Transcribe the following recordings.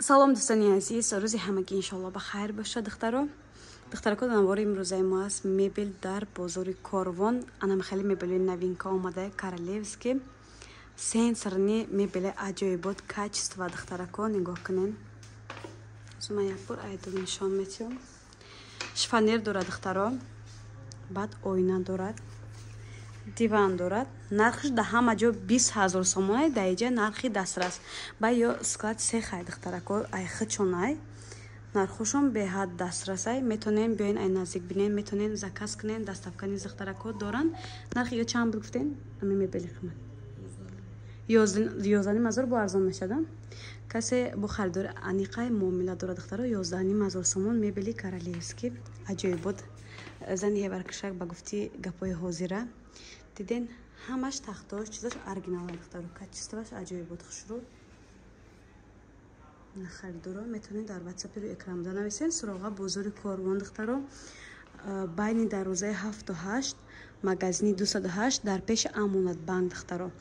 салом дӯстони азиз, рӯзи ҳамагӣ иншоалло ба хайр бошад. духтарако навори имрӯзаи мо аст мебел дар бозори Корвон. Анам хеле мебели новинка омада королевский сенсорни мебели аҷоибот качества. духтарако нигоҳ кунен. зума як бор айду нишон метиём. шифонер дорад духтаро, баъд оина дорад, диван дорад. нархш да ҳама ҷо 20,000 сомон, да иҷа нархи дастрас ба ё склад сехай духтарако ай хичонай. нархушон беҳад дастрасай, метонен биёен ай наздик бинен, метонен заказ кунен, доставкани духтарако доран. нархи ё чанд буд гуфтен? ами мебели қимат 11,000 бо арзон мешада. касе бо харидори аниқай муомила дорад духтаро 11,500 сомон мебели королевский аҷоибот. зани ҳеваркишак ба гуфти гапои ҳозира диден ҳамаш тахтош чизаш оригинал духтаро, качестваш аҷоибот хушрӯ. харидоро метонед дар ватсапи рӯи экран данависен. суроға бозори Корвон духтаро, байни дарвозаи 7 то 8, магазини 208 дар пеши Амонат банк духтаро.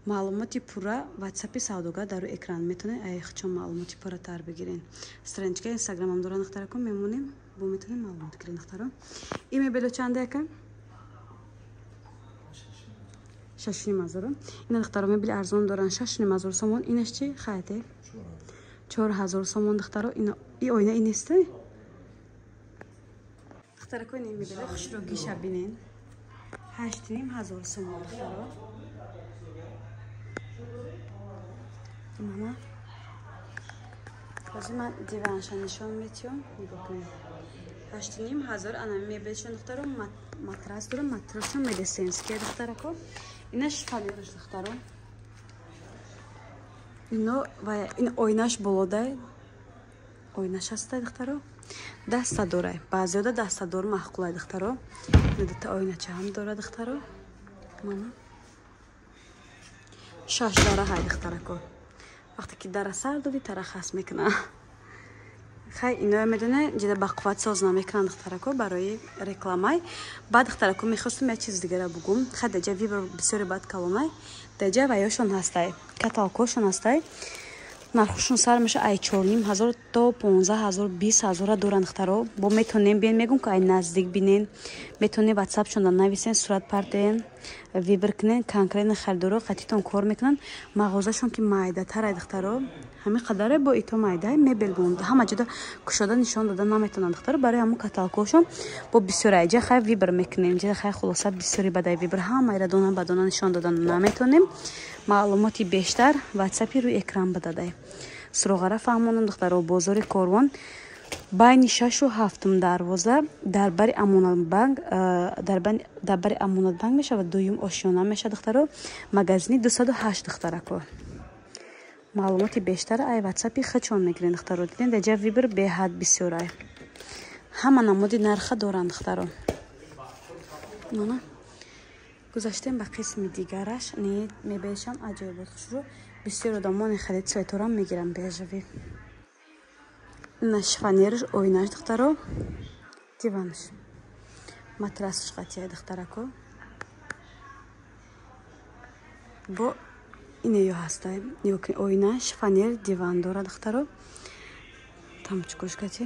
маълумоти пурра ватсапи савдогар дар рӯи экран метонед айхчон маълумоти пурратар бигирен. страничка инстаграмам доран духтарако, мемонем бо метонед маълумот гирен духтаро. ин мебело чанда яка 6,500. ина духтаро мебели арзон доран 6,500 сомон. инаш чи хайте 4,000 сомон духтаро. и оина ин нест духтарако. ин мебели хушро гиша бинен 8,500 сомон духтаро. мама ҳозир ман диванша нишон метиём. нигоҳ кунед 8,500. ана мебелшон духтаро. матрас дорам, матрасшон медисенския духтарако. инаш фалираш духтаро. ино ва ин ойнаш болодай, ойнаш ҳастай духтаро. даста дорай, баъзиёда дастадор маҳқулай духтаро. надата ойнача ҳам дора духтаро. мама 6 дара ҳай духтарако. вақте ки дара сар доди тарахас мекуна. хай ино медоне ҷида ба қувват соз намекунанд духтарако барои рекламай. баъд духтарако мехостум як чиз дигара бугум. хай деҷа вибр бисёре баъд калонай. деҷа ваёшон ҳастай, каталкошон ҳастай. нархушон сар меша ай 4,500 то 15,000 20,000 доранд духтаро. бо метонем биен мегум ки ай наздик бинен. метонем ватсапшон да нависен, сурат партен, вибр кунен. конкретно харидоро қатитон кор мекунанд. мағозашон ки майдатарай духтаро. ҳамин қадаре бо ито майдай мебел бунд. ҳама ҷода кушода нишон дода наметонанд духтаро. барои ҳамун каталкошон бо бисёр айҷа хай вибр мекунем. ҷида хай хулоса бисёри бадай вибр ҳамаира дона ба дона нишон дода наметонем. маълумоти бештар ватсапи рӯи экран бададай. суроғара фаҳмонам духтаро. бозори Корвон байни 6 ва 7 дарвоза дар бари Амонат банк, дар бари Амонат банк мешавад. дуюм ошёна мешавад духтаро. магазини 208 духтарако. маълумоти бештар ай ватсапи хачон мегирен духтаро. диден деҷа вибр беҳад бисёр ай. ҳама намуди нарха доранд духтаро. мана гузаштем ба қисми дигараш. не мебешам аҷоибот хушрӯ. бисёр одамони халид цветорам мегирам бежави. ина шифонерш ойнаш духтаро. диванш матрасш қатияй духтарако. бо ине ё ҳастай. ёки ойна шифонер диван дора духтаро. тамчкош кати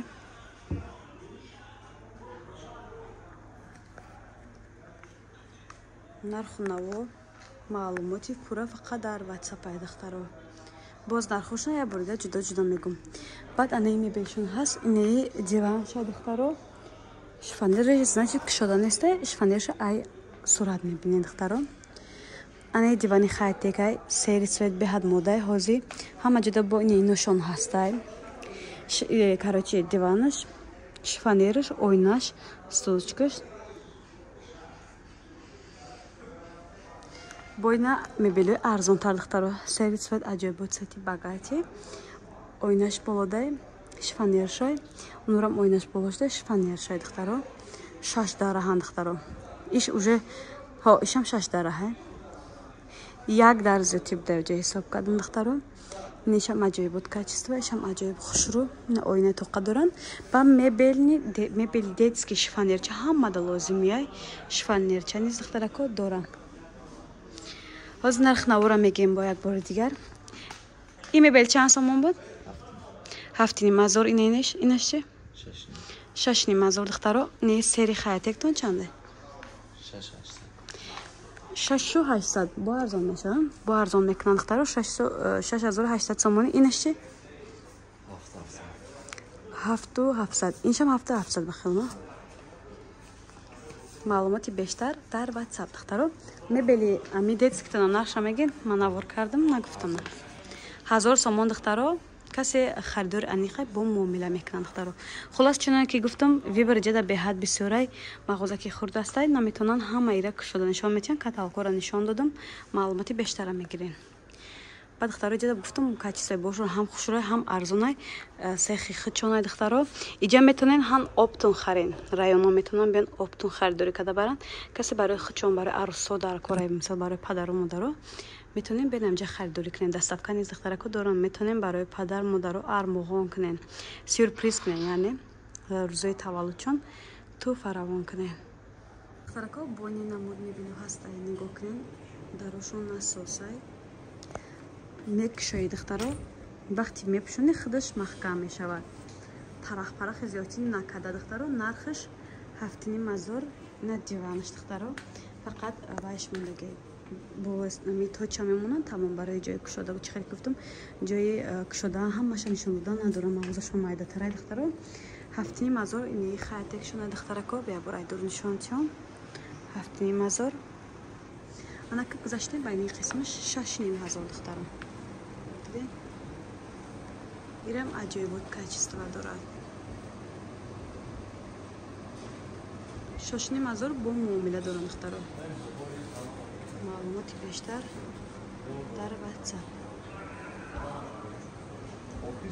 нарху наво маълумоти пурра фақат дар ватсапай духтаро. боз нархушна я борида ҷудо ҷудо мегум. баъд анаи мебелшон ҳаст. инаи диванша духтаро. шифонерш значит кушода нестай. шифонерша ай сурат мебинед духтаро. анаи дивани хайтекай сери цвет беҳад модай ҳозир ҳама ҷуда бо ини ношон ҳастай. короче диванаш, шифонерш, ойнаш, столчкаш. бо ина мебелои арзонтар духтаро. сери цвет аҷоибот сети багати. ойнаш болодай шифонершай. унурам ойнаш болоштай шифонершай духтаро. 6 дара ҳан духтаро. иш уже ишам 6 дара ҳай. як дар зиёти буда ҷа ҳисоб кардам духтаро. инешам аҷоибот качества, ишам аҷоиб хушрӯ. ина оина тоқа доранд. ба мебели детский шифонерча ҳамада лозимияй. шифонерча низ духтарако доранд. ҳозир нарх навора мегем бо як бори дигар. ин мебел чанд сомон буд? 7,5 inаш чи? 6,5 духтаро. Не сери хаятектон чанде? 6,800 бо арзон мешавам. Бо арзон мекунанд духтаро. 6,800 сомони. Инаш чи? 7,700. Иншам 7,700 бахилма. маълумоти бештар дар WhatsApp духтаро. Мебели ами детскитона нақша мегин ман авор кардам нагуфтам. 1000 сомон духтаро. کسی خریدار انیقه با معامله میکنند دخترو. خلاص چنان که گفتم ویبر جدا به حد بسیاری مغازه که خورده است نمیتونن همه ایرا کشیده نشون میتونن کاتالوگ را نشون دادم معلوماتی بیشتر میگیرین. بعد دخترو جدا گفتم کاچیسای باشون هم خوشرای هم ارزونای سخی خچونای دخترو اینجا میتونن هم اپتون خرین رایونا میتونن بین اپتون خریداری کرده برن کسی برای خچون برای عروسا در کارای مثلا برای پدر و مادر میتونیم بریم اینجا خریداری کنین دستافکا نیز دخترکو دارم میتونیم برای پدر مادر ارمغان کنین سورپرایز کنین یعنی روزای تولدشون تو فراوان کنین دخترکو بونی نمود میبینو هستای نگاه کنین درشون نسوسای میکشوی دخترو وقتی میپشونی خودش محکم میشود طرح پرخ زیادی نکرده دخترو نرخش 7,500 نه دیوانش دخترو فقط وایش موندگی با می تو چه میمونن تمام برای جای کشوده و چخیلی گفتم جای کشوده همش نشون دادن ندارم مغازشون مایده ترای دخترو 7,500 اینی خیاتکشون دخترکو بیا برای دور نشون تیون 7,500 انا که گذاشته بین قسمش 6,500 دخترو دیدین ایرم عجیبوت کچیستوا دارد 6,500 با معامله دارم دخترو معلوماتی بیشتر در WhatsApp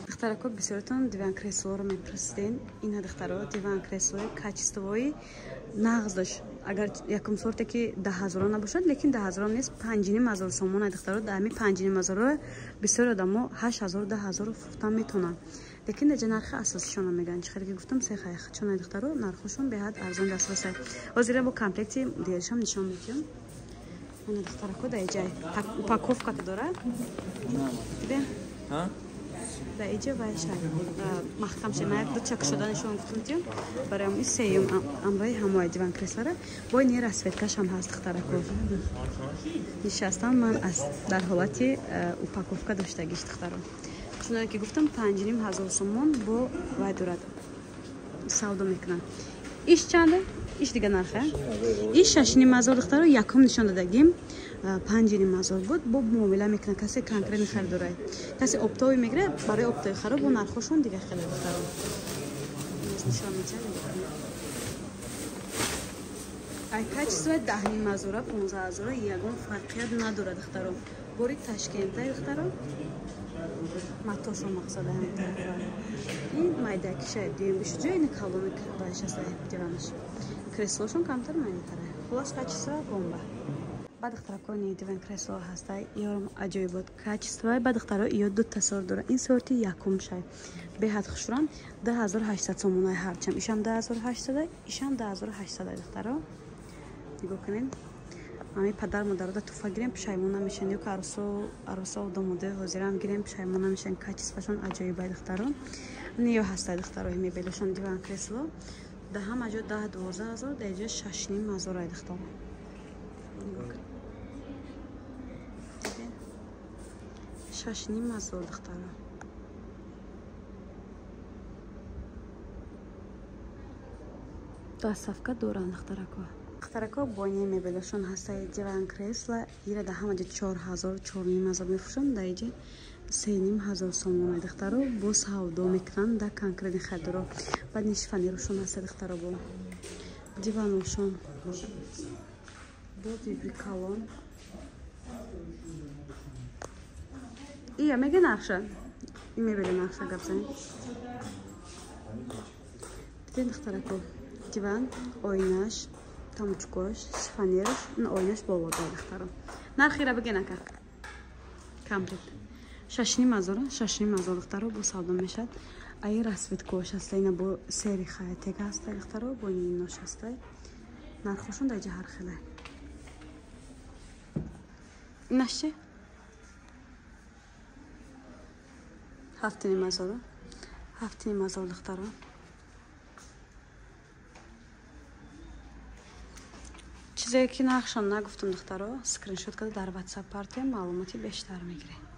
دخترکو بسیارتون دیوان کریسلو رو میپرسیدین این دخترو دیوان کریسلوی کچیستوایی نغز داشت اگر یکم صورتی که 10,000 نباشد لیکن 10,000 نیست 5,500 سومون دخترو دامی 5,500 رو بسیار آدمو 8,000 10,000 فروختن میتونن لیکن در نرخ اساسیشون میگن چخیلی که گفتم سه خیخ چون دخترو نرخشون به حد ارزان دسترسه وزیره با کامپلکتی دیگرشم نشون میدم اون دخترکو در جای упаковка داره ببین ها در اینجا وایش محکم شد دو چک شدنشون گفتم برای این سیم امروی همه دیوان کریسلره با این رسویتکش هم هست دخترکو نشستم من از در حالتی упаковка داشتگیش دخترو چون که گفتم 5,500 سومون با وای دارد سودا میکنن ایش چنده ایش دیگه نرخه ایش 6,500 دخترو یکم نشون دادگیم 5,500 بود با معامله میکنه کسی کانکرین خریداره کسی اپتوی میگیره برای اپتوی خراب و نرخشون دیگه خیلی دخترو نشون میده ای کچیزای 10,500 15,000 یگون فرقیت نداره دخترو بوری تشکیل دخترو ماتوشون مقصد هم این مایده که شاید دیم بشه جای این کالونی باش است دیوانش کریسلوشون کمتر نمیتره خلاص کچیزا بمبا بعد اختراکونی دیوان کریسلو هسته یارم عجیب بود کچیزای بعد اختراک یا دو تصور داره این صورتی یکم شای به حد خوشران 10,800 سومونای هرچم ایشم 10,800 ایشم 10,800 اختراک نگاه کنین امی پدر مادر رو تو فگریم پشیمون نمیشن یا که عروسا و داماده حاضرم گیریم پشیمون نمیشن کچیز فشون عجایب دختران نیو هسته دخترای میبلشون دیوان کریسلو ده هم اجا 10,000 ده اجا 6,500 دختران نگاه کن 6,500 دختران دو صفقه دوران دخترکو بانی میبلشون هسته دیوان کریسلا ایره ده همه 4,000 4,500 میفروشن در اینجا 3,500 سومون دخترو با سودا میکنن در کانکرین خریدارو بعد نشفانی روشون هسته دخترو با دیوانوشون با ویبریکالون ایه میگه نقشه این میبله نقشه گفت دیدین دخترکو دیوان oynaş tamıçkoş şifaneriş oynaş bolada دخترم نرخی را بگی نکه کامپلیت 6,500 دخترو با سودا میشد ای رسویت کوش هست اینا با سری خیاطی هست دخترو با این نوش هست نرخشون در جهر خیلی اینش چه 7,500 ҳафтини мазал духтаро. чизе ки нақшон нагуфтам духтаро, скриншот када дар WhatsApp партия маълумоти бештар мегиред.